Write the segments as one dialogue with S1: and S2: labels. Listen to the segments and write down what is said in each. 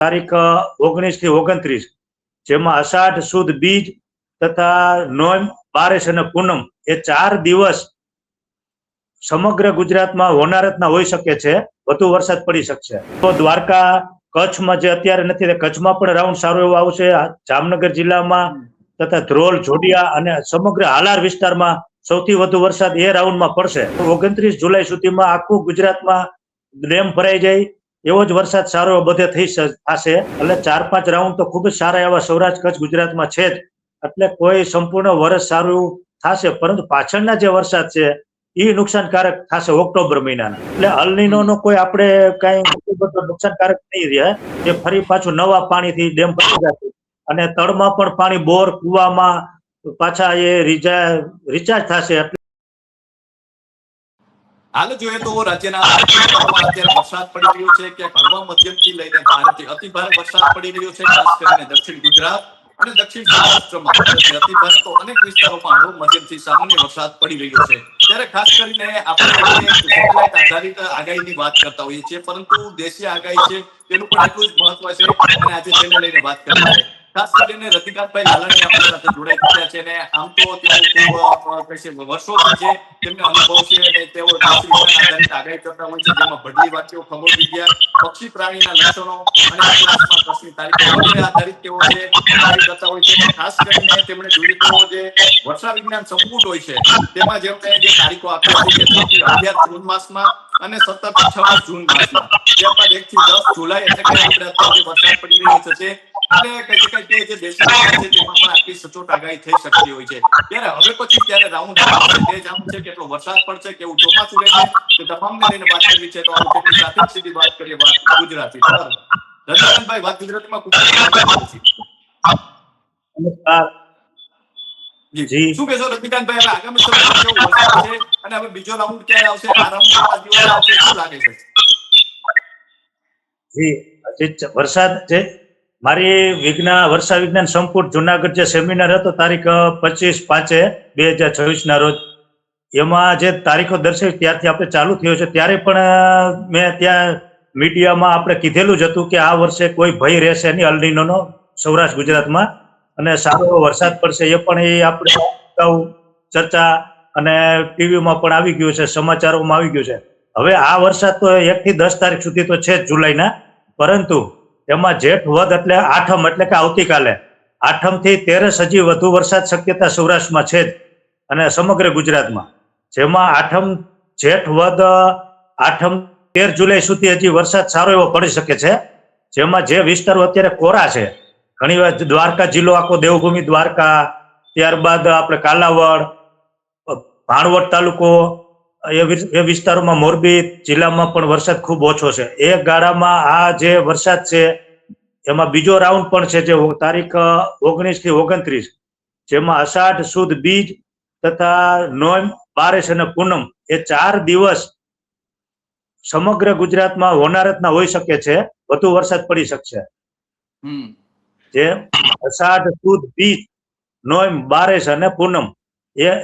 S1: તારીખ 19 થી 29 જેમાં અષાઢ સુદ બીજ તથા નોમ બારેસ અને પૂનમ એ 4 દિવસ સમગ્ર ગુજરાતમાં હોનારતના હોઈ શકે છે, વધુ વરસાદ પડી શકશે. તો દ્વારકા કચ્છમાં જે અત્યારે નથી, કચ્છમાં પણ રાઉન્ડ સારો એવો આવશે. જામનગર જિલ્લામાં તથા ધ્રોલ, જોડિયા અને સમગ્ર હાલાર વિસ્તારમાં સૌથી વધુ વરસાદ એ રાઉન્ડમાં પડશે. 29 જુલાઈ સુધીમાં આખું ગુજરાતમાં ડેમ ભરાઈ જાય એવો જ વરસાદ સારો બધે થઈ થશે. એટલે 4-5 રાઉન્ડ તો ખૂબ જ સારા એવા સૌરાષ્ટ્ર કચ્છ ગુજરાતમાં છે જ. એટલે કોઈ સંપૂર્ણ વર્ષ સારું થશે, પરંતુ પાછળના જે વરસાદ છે એ નુકસાનકારક થશે ઓક્ટોબર મહિનાના. એટલે અલનીનો નો કોઈ આપણે કઈ નુકસાનકારક નહીં રહે, એ ફરી પાછું નવા પાણીથી ડેમ ભરાઈ જશે અને તળમાં પણ પાણી, બોર, કુવામાં પાછા એ રિચાર્જ થશે.
S2: હાલ જોઈએ તો રાજ્યના વિસ્તારોમાં અત્યારે વરસાદ પડી રહ્યો છે, ક્યાંક હળવા મધ્યમથી લઈને ભારેથી અતિ ભારે વરસાદ પડી રહ્યો છે. ખાસ કરીને દક્ષિણ ગુજરાત અને દક્ષિણ સૌરાષ્ટ્રમાં ભારેથી અતિ ભારે તો અનેક વિસ્તારોમાં હળવો મધ્યમથી સામાન્ય વરસાદ પડી રહ્યો છે. ત્યારે ખાસ કરીને આપણે સેટેલાઇટ આધારિત આગાહીની વાત કરતા હોઈએ છીએ, પરંતુ દેશીય આગાહી છે તેનું પણ એટલું જ મહત્વ છે અને આજે તેને લઈને વાત કરી છે. ખાસ કરીને રતિકાંતભાઈ લાલાણી આપણી સાથે જોડાઈ ચૂક્યા છે અને આમ તો તેઓ ખૂબ વર્ષોથી છે, તેમને અનુભવ છે અને તેઓ કૃષિ વિજ્ઞાન આધારિત આગાહી કરતા હોય છે, જેમાં ભડલી વાક્યો, ખગોળ વિદ્યા, પક્ષી પ્રાણીના લક્ષણો અને આસપાસમાં કચ્છની તારીખો વગેરે આધારિત તેઓ છે આગાહી કરતા હોય છે. ખાસ કરીને તેમણે જોયું તો જે વર્ષા વિજ્ઞાન સંપુટ હોય છે તેમાં જેમણે જે તારીખો આપી હતી કે 6 થી 11 જૂન માસમાં અને 17 થી 26 જૂન માસમાં, ત્યારબાદ 1 થી 10 જુલાઈ એટલે કે આપણે અત્યારે જે વરસાદ પડી રહ્યો છે એટલે કહી શકાય કે જે દેશી વિસ્તાર છે તેમાં પણ આટલી સચોટ આગાહી થઈ શકતી હોય છે. ત્યારે હવે પછી ત્યારે રાઉન્ડ આવશે તે જાણવું છે કેટલો વરસાદ પડશે, કેવું ચોમાસું રહેશે, તે તમામને લઈને વાત કરવી છે. તો આવો તેમની સાથે જ સીધી વાત કરીએ, વાત ગુજરાતી. રતિકાંતભાઈ, વાત ગુજરાતીમાં ખૂબ
S1: નમસ્કાર
S2: જી, શું કહેશો રતિકાંતભાઈ, હવે આગામી સમયમાં કેવો વરસાદ છે અને હવે બીજો રાઉન્ડ ક્યારે આવશે, આ રાઉન્ડ કેટલા દિવસે આવશે, શું લાગે છે?
S1: જી, વરસાદ છે. મારી વર્ષા વિજ્ઞાન સંપુટ જુનાગઢ જે સેમિનાર હતો તારીખ 25/5/2026 ના રોજ, એમાં જે તારીખો દર્શાવી ત્યારથી આપણે ચાલુ થયો છે. ત્યારે પણ મેં ત્યાં મીડિયામાં આપણે કીધેલું જ હતું કે આ વર્ષે કોઈ ભય રહેશે નહીં અલનીનોનો સૌરાષ્ટ્ર ગુજરાતમાં અને સારો એવો વરસાદ પડશે. એ પણ એ આપણે ચર્ચા અને ટીવીમાં પણ આવી ગયું છે, સમાચારોમાં આવી ગયું છે. હવે આ વરસાદ તો 1 થી 10 તારીખ સુધી તો છે જ જુલાઈના, પરંતુ એમાં જેઠ વદ એટલે આઠમ એટલે કે આવતીકાલે 8મ થી 13 હજી વધુ વરસાદ શક્યતા સૌરાષ્ટ્રમાં છે જ અને સમગ્ર ગુજરાતમાં, જેમાં જેઠ વદ 8મ 13 જુલાઈ સુધી હજી વરસાદ સારો એવો પડી શકે છે. જેમાં જે વિસ્તારો અત્યારે કોરા છે, ઘણી વાર દ્વારકા જિલ્લો આખો, દેવભૂમિ દ્વારકા, ત્યારબાદ આપણે કાલાવડ, ભાણવડ તાલુકો, એ વિસ્તારોમાં મોરબી જિલ્લામાં પણ વરસાદ ખૂબ ઓછો છે. એક ગાળામાં આ જે વરસાદ છે એમાં બીજો રાઉન્ડ પણ છે, જે તારીખ 19 થી 29 જેમાં અષાઢ સુદ બીજ તથા નોમ બારેસ અને પૂનમ એ 4 દિવસ સમગ્ર ગુજરાતમાં હોનારતના હોઈ શકે છે, વધુ વરસાદ પડી શકશે. જે અષાઢ સુદ બીજ, નોમ બારેસ અને પૂનમ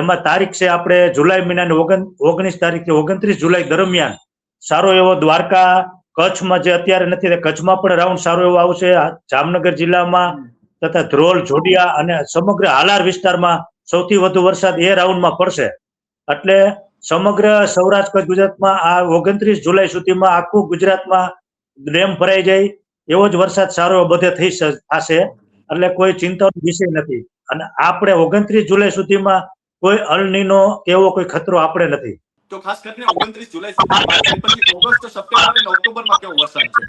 S1: એમાં તારીખ છે આપણે જુલાઈ મહિનાની 19 તારીખથી 29 જુલાઈ દરમિયાન સારો એવો દ્વારકા કચ્છમાં જે અત્યારે નથી, કચ્છમાં પણ રાઉન્ડ સારો એવો આવશે. જામનગર જિલ્લામાં તથા ધ્રોલ, જોડિયા અને સમગ્ર હાલાર વિસ્તારમાં સૌથી વધુ વરસાદ એ રાઉન્ડમાં પડશે. એટલે સમગ્ર સૌરાષ્ટ્ર ગુજરાતમાં આ 29 જુલાઈ સુધીમાં આખું ગુજરાતમાં ડેમ ભરાઈ જાય એવો જ વરસાદ સારો બધે થઈ થશે. એટલે કોઈ ચિંતાનો વિષય નથી. અને આપણે 29 જુલાઈ સુધીમાં કોઈ અલનીનો એવો કોઈ ખતરો આપણે નથી.
S2: તો ખાસ કરીને 29 જુલાઈ સુધી વાત કરી, પછી ઓગસ્ટ, સપ્ટેમ્બર અને ઓક્ટોબરમાં કેવો વરસાદ છે?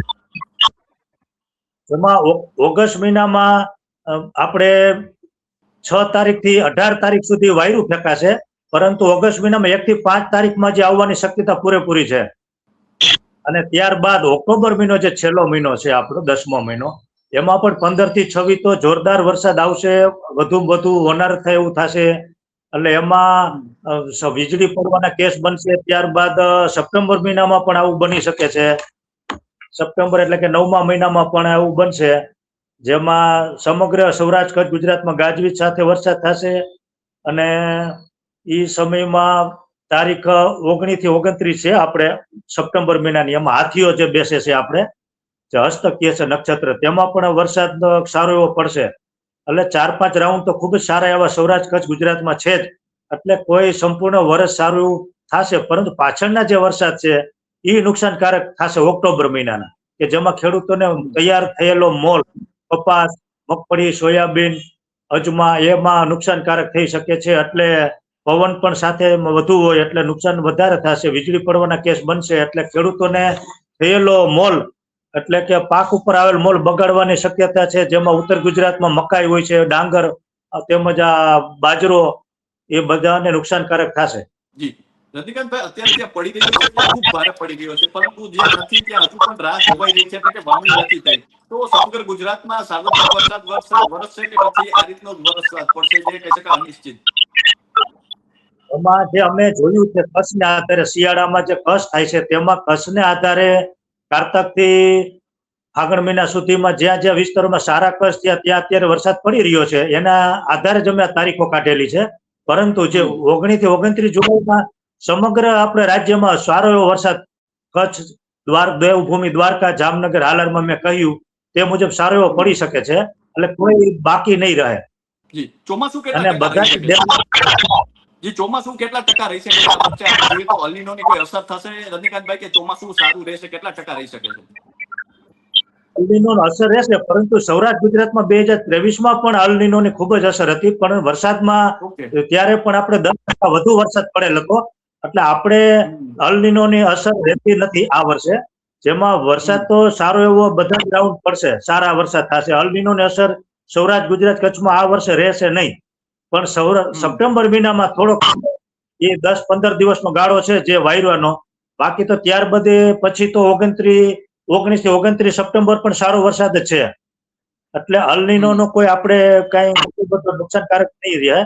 S1: એમાં ઓગસ્ટ મહિનામાં આપણે 6 તારીખથી 18 તારીખ સુધી વાયુ ફેંકાશે, પરંતુ ઓગસ્ટ મહિનામાં 1 થી 5 તારીખમાં જે આવવાની શક્યતા પૂરેપૂરી છે. અને ત્યારબાદ ઓક્ટોબર મહિનો જે છેલ્લો મહિનો છે આપણો 10મો મહિનો, એમાં પણ 15 થી 26 તો જોરદાર વરસાદ આવશે, વધુ હોનારત થાય એવું થશે. એટલે એમાં વીજળી પડવાના કેસ બનશે. ત્યારબાદ સપ્ટેમ્બર મહિનામાં પણ આવું બની શકે છે. સપ્ટેમ્બર એટલે કે 9મા મહિનામાં પણ આવું બનશે, જેમાં સમગ્ર સૌરાષ્ટ્ર કચ્છ ગુજરાતમાં ગાજવીજ સાથે વરસાદ થશે. અને એ સમયમાં તારીખ 19 થી 29 છે આપણે સપ્ટેમ્બર મહિનાની, એમાં હાથીઓ જે બેસે છે આપણે, જે હસ્તક કહે છે નક્ષત્ર, તેમાં પણ વરસાદ સારો એવો પડશે. એટલે 4-5 રાઉન્ડ તો ખૂબ જ સારા એવા સૌરાષ્ટ્ર કચ્છ ગુજરાતમાં છે જ. એટલે કોઈ સંપૂર્ણ વર્ષ સારું એવું થશે, પરંતુ પાછળના જે વરસાદ છે એ નુકસાનકારક થશે ઓક્ટોબર મહિનાના, કે જેમાં ખેડૂતોને તૈયાર થયેલો મોલ કપાસ, મગફળી, સોયાબીન, અજમા એમાં નુકસાનકારક થઈ શકે છે. એટલે પવન પણ સાથે વધુ હોય એટલે નુકસાન વધારે થશે, વીજળી પડવાના કેસ બનશે. એટલે ખેડૂતોને થયેલો મોલ એટલે કે પાક ઉપર આવેલ મોલ બગાડવાની શક્યતા છે. જેમાં ઉત્તર ગુજરાતમાં મકાઈ હોય છે, ડાંગર તેમજ આ બાજરો, એ બધાને નુકસાનકારક થશે.
S2: જી રજનીકાંતભાઈ, અત્યારે જ્યાં પડી રહ્યો છે ત્યાં ખૂબ ભારે પડી રહ્યો છે, પરંતુ જ્યાં નથી ત્યાં હજુ પણ રાહ જોવાઈ રહી છે, એટલે કે વાવણી નથી થઈ. તો સમગ્ર ગુજરાતમાં સાર્વત્રિક વરસાદ વરસશે કે પછી આ રીતનો જ વરસાદ પડશે, જે કહી શકાય અનિશ્ચિત?
S1: એમાં જે અમે જોયું છે કચ્છને આધારે, શિયાળામાં જે કચ્છ થાય છે તેમાં કચ્છને આધારે કારતક થી ફાગણ મહિના સુધીમાં જ્યાં જ્યાં વિસ્તારોમાં સારા કચ્છ ત્યાં અત્યારે વરસાદ પડી રહ્યો છે, એના આધારે જ અમે આ તારીખો કાઢેલી છે. પરંતુ જે 19 થી 29 જુલાઈમાં સમગ્ર આપણે રાજ્યમાં સારો એવો વરસાદ કચ્છ, દેવભૂમિ દ્વારકા, જામનગર, હાલારમાં મેં કહ્યું તે મુજબ સારો એવો પડી શકે છે. એટલે કોઈ બાકી નહીં રહે.
S2: જી ચોમાસું
S1: અને
S2: કેટલા ટકા રહી
S1: બધા
S2: શકે? જી ચોમાસું કેટલા ટકા રહી શકે? આ વખતે આપણે જોઈએ તો અલ નીનોની કોઈ અસર થશે રજનીકાંતભાઈ, કે ચોમાસું સારું રહેશે? કેટલા ટકા રહી શકે છે?
S1: અલ નીનોની અસર રહેશે, પરંતુ સૌરાષ્ટ્ર ગુજરાતમાં 2023માં પણ અલ નીનોની ખૂબ જ અસર હતી, પણ વરસાદમાં
S2: ઓકે.
S1: ત્યારે પણ આપણે 10% વધુ વરસાદ પડેલ હતો. એટલે આપણે અલ નીનોની અસર રહેતી નથી આ વર્ષે. જેમાં વરસાદ તો સારો એવો બધા જ રાઉન્ડ પડશે, સારા વરસાદ થશે. અલ નીનોની અસર સૌરાષ્ટ્ર ગુજરાત કચ્છમાં આ વર્ષે રહેશે નહીં, પણ સપ્ટેમ્બર મહિનામાં થોડોક એ 10-15 દિવસનો ગાળો છે જે વાયરાનો. બાકી તો ત્યારબાદ પછી તો 19 થી 29 સપ્ટેમ્બર પણ સારો વરસાદ જ છે. એટલે અલ નીનોનો કોઈ આપણે કઈ નુકસાનકારક નહીં રહે.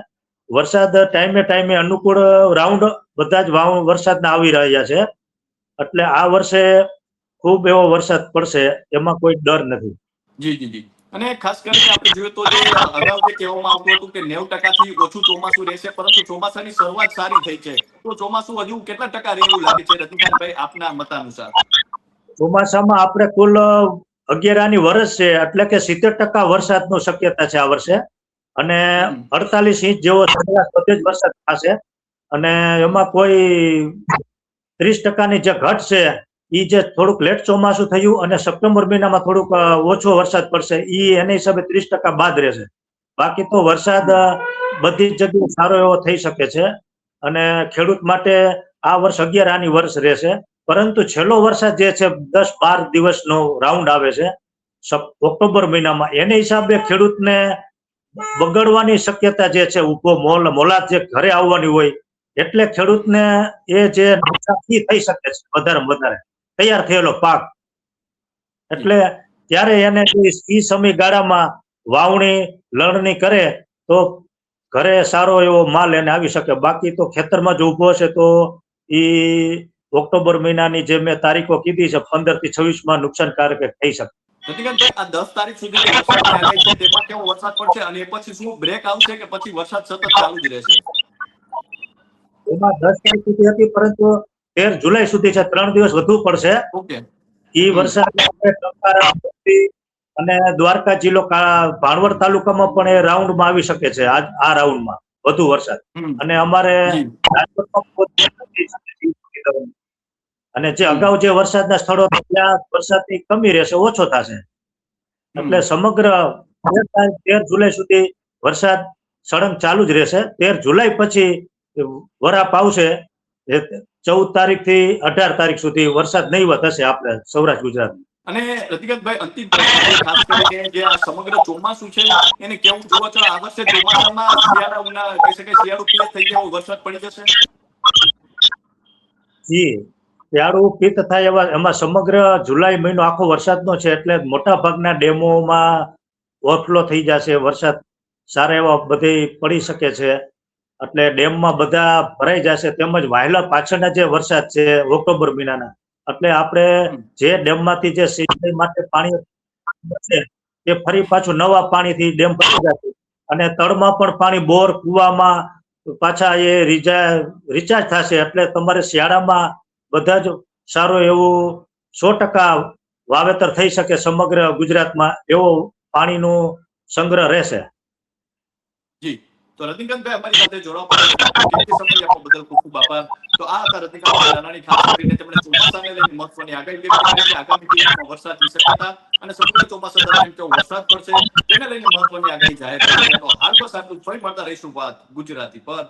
S1: વરસાદ ટાઈમે અનુકૂળ રાઉન્ડ બધા જ વરસાદના આવી રહ્યા છે. એટલે આ વર્ષે ખૂબ એવો વરસાદ પડશે, એમાં કોઈ ડર નથી.
S2: જી જી જી. અને ખાસ કરીને આપણે જોઈએ તો જે અગાઉ જે કહેવામાં આવતું હતું કે 90% ઓછું ચોમાસું રહેશે, પરંતુ ચોમાસાની શરૂઆત સારી થઈ છે. તો ચોમાસું હજુ કેટલા ટકા રહે એવું લાગે છે રજનીકાંતભાઈ, આપના મતાનુસાર?
S1: ચોમાસામાં આપણે કુલ 11 આની વર્ષ છે, એટલે કે 70% વરસાદની શક્યતા છે આ વર્ષે. અને 48 ઇંચ જેવો બધે જ વરસાદ થશે. અને એમાં કોઈ 30%ની જે ઘટ છે, એ જે થોડુંક લેટ ચોમાસું થયું અને સપ્ટેમ્બર મહિનામાં થોડુંક ઓછો વરસાદ પડશે, એ એના હિસાબે 30% બાદ રહેશે. બાકી તો વરસાદ બધી જ જગ્યાએ સારો એવો થઈ શકે છે. અને ખેડૂત માટે આ વર્ષ 11 આની વર્ષ રહેશે. પરંતુ છેલ્લો વરસાદ જે છે 10-12 દિવસનો રાઉન્ડ આવે છે ઓક્ટોબર મહિનામાં, એને હિસાબે ખેડૂતને બગડવાની શક્યતા જે છે, ઉભો મોલાદ જે ઘરે આવવાની હોય, એટલે ખેડૂતને એ જે નુકસાન થઈ શકે છે વધારે તૈયાર થયેલો પાક. એટલે ત્યારે એને એ સમયગાળામાં વાવણી લણણી કરે તો ઘરે સારો એવો માલ એને આવી શકે. બાકી તો ખેતરમાં જો ઉભો હશે તો એ ઓક્ટોબર મહિનાની જે મેં તારીખો કીધી છે 15 થી 26માં નુકસાનકારક થઈ શકે.
S2: રજનીકાંતભાઈ, આ 10 તારીખ સુધી જે વરસાદની આગાહી છે તેમાં કેવો વરસાદ પડશે, અને એ પછી શું બ્રેક આવશે કે પછી વરસાદ સતત ચાલુ જ રહેશે?
S1: એમાં 10 તારીખ સુધી હતી, પરંતુ 13 જુલાઈ સુધી છે, 3 દિવસ વધુ પડશે.
S2: ઓકે.
S1: એ વરસાદ અને દ્વારકા જિલ્લો ભાણવડ તાલુકામાં પણ એ રાઉન્ડમાં આવી શકે છે. આ રાઉન્ડમાં વધુ વરસાદ. અને અમારે અને જે અગાઉ જે વરસાદના સ્થળો ત્યાં વરસાદની કમી રહેશે, ઓછો થશે. એટલે સમગ્ર 13 જુલાઈ સુધી વરસાદ સળંગ ચાલુ જ રહેશે. 13 જુલાઈ પછી વરાપ આવશે. 14 તારીખ થી 18 તારીખ સુધી વરસાદ નહીવત હશે આપણે સૌરાષ્ટ્ર ગુજરાત.
S2: અને રતિકાંતભાઈ, અંતિમ પ્રશ્ન છે, ખાસ કરીને જે આ સમગ્ર ચોમાસું છે એને કેવું જોવો છો? આ વર્ષે ચોમાસામાં શિયાળા કહી શકાય શિયાળુ પિયત થઈ જાય એવો વરસાદ પડી જશે?
S1: જી, શિયાળુ પિત્ત થાય એમાં સમગ્ર જુલાઈ મહિનો આખો વરસાદનો છે, એટલે મોટા ભાગના ડેમોમાં ઓવરફ્લો થઈ જશે. વરસાદ સારા એવા બધે પડી શકે છે, એટલે ડેમમાં બધા ભરાઈ જશે. તેમજ વાયલા પાછળના જે વરસાદ છે ઓક્ટોબર મહિનાના, એટલે આપણે જે ડેમમાંથી જે સિંચાઈ માટે પાણી છે તે ફરી પાછું નવા પાણીથી ડેમ ભરાઈ જશે. અને તળમાં પણ પાણી બોર કુવામાં પાછા એ રિચાર્જ થશે. એટલે તમારે શિયાળામાં બધા જ સારું એવું 100% વાવેતર થઈ શકે સમગ્ર ગુજરાતમાં એવો પાણીનો સંગ્રહ રહેશે.
S2: જી, તો રજનીકાંતભાઈ અમારી સાથે જોડાવા માટે કિંમતી સમય આપવા બદલ ખૂબ ખૂબ આભાર. તો આ હતા રજનીકાંતભાઈ રાણાણી, ખાસ કરીને તેમણે ચોમાસાને લઈને મહત્વની આગાહી વ્યક્ત કરી કે આગામી દિવસોમાં વરસાદની શક્યતા અને સમગ્ર ચોમાસા દરમિયાન કેવો વરસાદ પડશે તેને લઈને મહત્વની આગાહી જાહેર કરી છે. તો હાલ બસ આટલું જ. ફરી મળતા રહીશું વાત ગુજરાતી પર.